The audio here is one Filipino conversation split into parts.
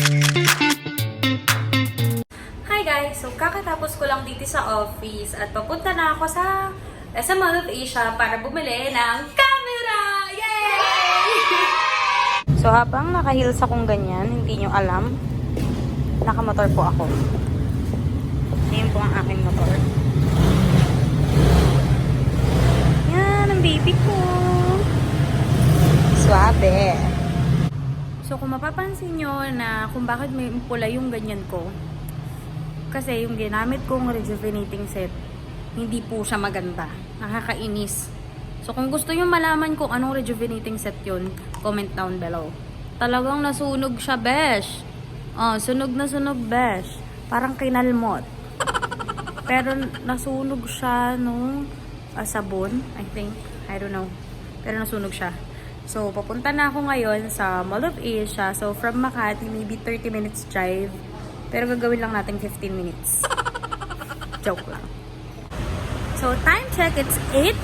Hi guys! So kakatapos ko lang dito sa office at papunta na ako sa SM Mall of Asia para bumili ng camera! Yay! So habang naka-heels akong ganyan, hindi nyo alam, nakamotor po ako. Ayan po ang aking motor. Yan ang baby ko! Suabe! So kung mapapansin nyo na kung bakit may pula yung ganyan ko, kasi yung ginamit kong rejuvenating set, hindi po siya maganda. Nakakainis. So kung gusto nyo malaman kung anong rejuvenating set yun, comment down below. Talagang nasunog siya, besh. Oh, sunog na sunog, besh. Parang kinalmot. Pero nasunog siya nung sabon, I think. I don't know. Pero nasunog siya. So, papunta na ako ngayon sa Mall of Asia. So, from Makati, maybe 30 minutes drive. Pero gagawin lang natin 15 minutes. Joke lang. So, time check, it's 8.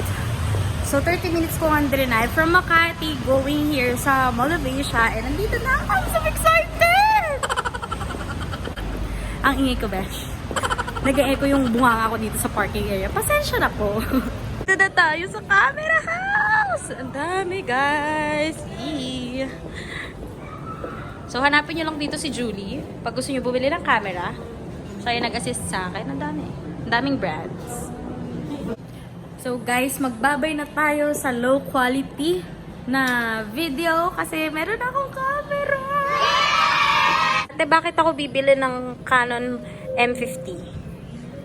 So, 30 minutes ko ang drinay from Makati going here sa Mall of Asia. And nandito na ako. I'm so excited! Ang ingay ko, besh. Nag-e-echo yung bunganga ko dito sa parking area. Pasensya na po. Dito na tayo sa camera house! Ang dami, guys! Yee. So, hanapin nyo lang dito si Julie. Pag gusto nyo bumili ng camera, siya yung nag-assist sa akin. Ang dami. Ang daming brands. So, guys, magbabay na tayo sa low quality na video kasi meron akong camera! Ate, bakit ako bibili ng Canon M50?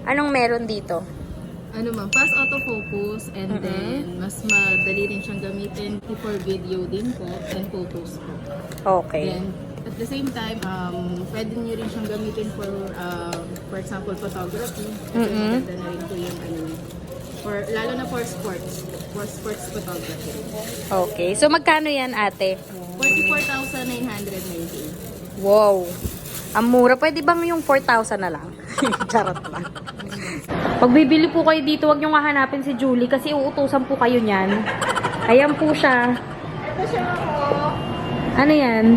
Anong meron dito? Ano ma'am, fast autofocus and then mas madali rin siyang gamitin for video din po and photos po. Okay. Then at the same time, pwede niyo rin siyang gamitin for example, photography. Kasi maganda na rin po yung lalo na for sports photography. Okay. So, magkano yan, ate? 44,990. Wow. Ang mura. Pwede bang yung 4,000 na lang? Charot lang. Pag bibili po kayo dito, huwag nyo nga hanapin si Julie kasi uutusan po kayo niyan. Ayan po siya. Ito siya ako. Ano yan?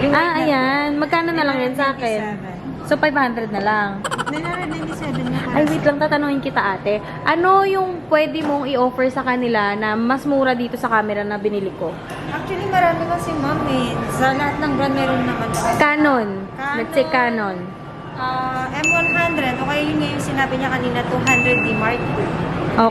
Yung Ayan. Magkano na lang yan sa akin? So, 500 na lang. 997 na. Ay, wait lang. Tatanungin kita, ate. Ano yung pwede mong i-offer sa kanila na mas mura dito sa camera na binili ko? Actually, marami kasi ma'am eh. Sa lahat ng brand meron naman. Canon. Let's say Canon. M100, okay yun nga yung sinabi niya kanina, 200D Mark II.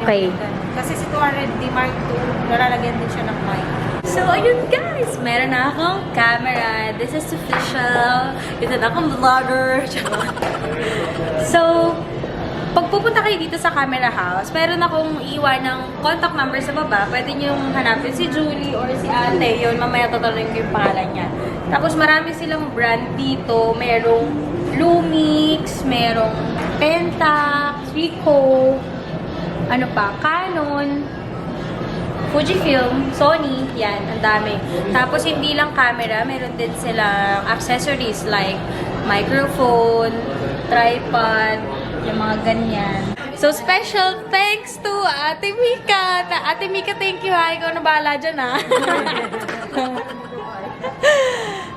Okay. Kasi si 200D Mark II, nalalagyan din siya ng mic. So, ayun guys, meron na akong camera. This is official. Ito na akong vlogger. So, pag pupunta kayo dito sa camera house, meron akong iwan ng contact number sa baba. Pwede nyo hanapin si Julie or si ate. Yun, mamaya tatanungin ko yung pangalan niya. Tapos marami silang brand dito. Merong Lumix, merong Pentax, Ricoh, ano pa, Canon, Fujifilm, Sony, yan, ang dami. Tapos hindi lang camera, meron din silang accessories like microphone, tripod, yung mga ganyan. So, special thanks to Ate Mika. Ate Mika, thank you ha. Ikaw na bahala dyan ha.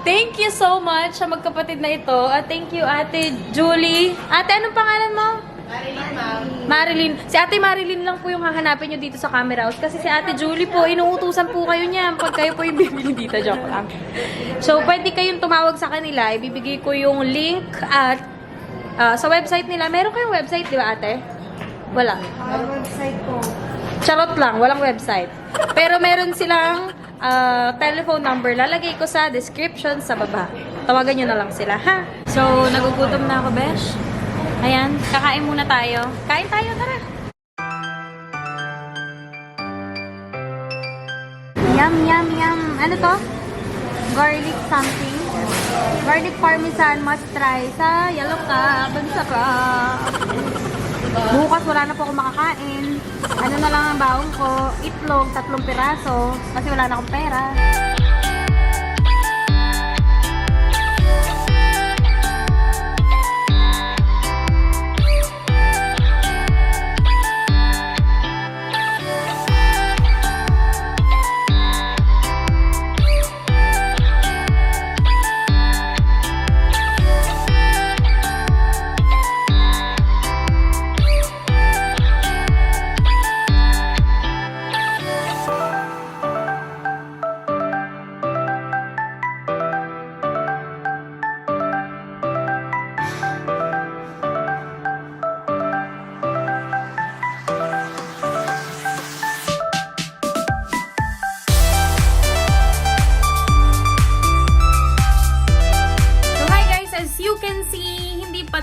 Thank you so much sa magkapatid na ito. At thank you, Ate Julie. Ate, anong pangalan mo? Marilyn ma'am. Marilyn. Si Ate Marilyn lang po yung hahanapin nyo dito sa camera house. Kasi si Ate Julie po, inuutusan po kayo niya pag kayo po yung bibili dito. Joke lang. So, pwede kayong tumawag sa kanila. Ibibigay ko yung link at sa website nila. Meron kayong website, di ba, Ate? Wala. Website ko. Charot lang, walang website. Pero meron silang telephone number. Lalagay ko sa description sa baba. Tawagan nyo na lang sila, ha? So, nagugutom na ako, besh. Ayan, kakain muna tayo. Kain tayo, tara! Yum, yum, yum. Ano to? Garlic something. Garlic parmesan must try sa Yellow Cab. Ang sarap. Bukas wala na po ako makakain. Ano na lang ang baon ko? Itlog, 3 piraso. Kasi wala na akong pera.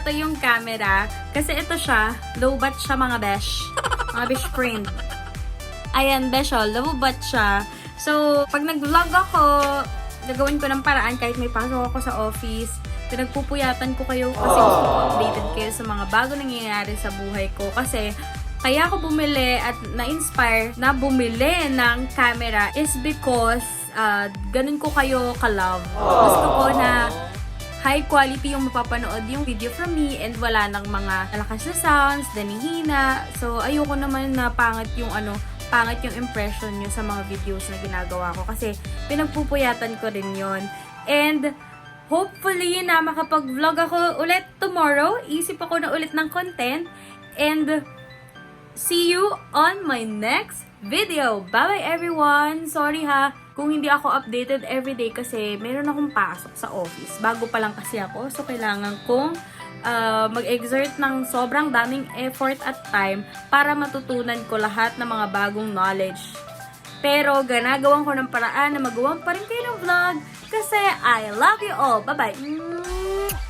ito yung camera. Kasi ito siya, low bat siya mga besh. Mga besh friend. Ayan, besh, low bat siya. So, pag nag-vlog ako, gagawin ko ng paraan kahit may pasok ako sa office. Pinagpupuyatan ko kayo kasi gusto ko updated kayo sa mga bago nangyayari sa buhay ko. Kasi, kaya ako bumili at na-inspire na bumili ng camera is because ganun ko kayo ka-love. Gusto ko na high quality yung mapapanood yung video from me and wala nang mga malakas na sounds, danihina. So, ayoko naman na pangit yung impression nyo sa mga videos na ginagawa ko kasi pinagpupuyatan ko rin yon. And hopefully na makapag-vlog ako ulit tomorrow. Isip ako na ulit ng content. And see you on my next video. Bye-bye everyone! Sorry ha, kung hindi ako updated everyday kasi meron akong pasok sa office. Bago pa lang kasi ako, so kailangan kong mag-exert ng sobrang daming effort at time para matutunan ko lahat ng mga bagong knowledge. Pero ginagawan ko ng paraan na magawa pa rin kayo ng vlog kasi I love you all. Bye-bye!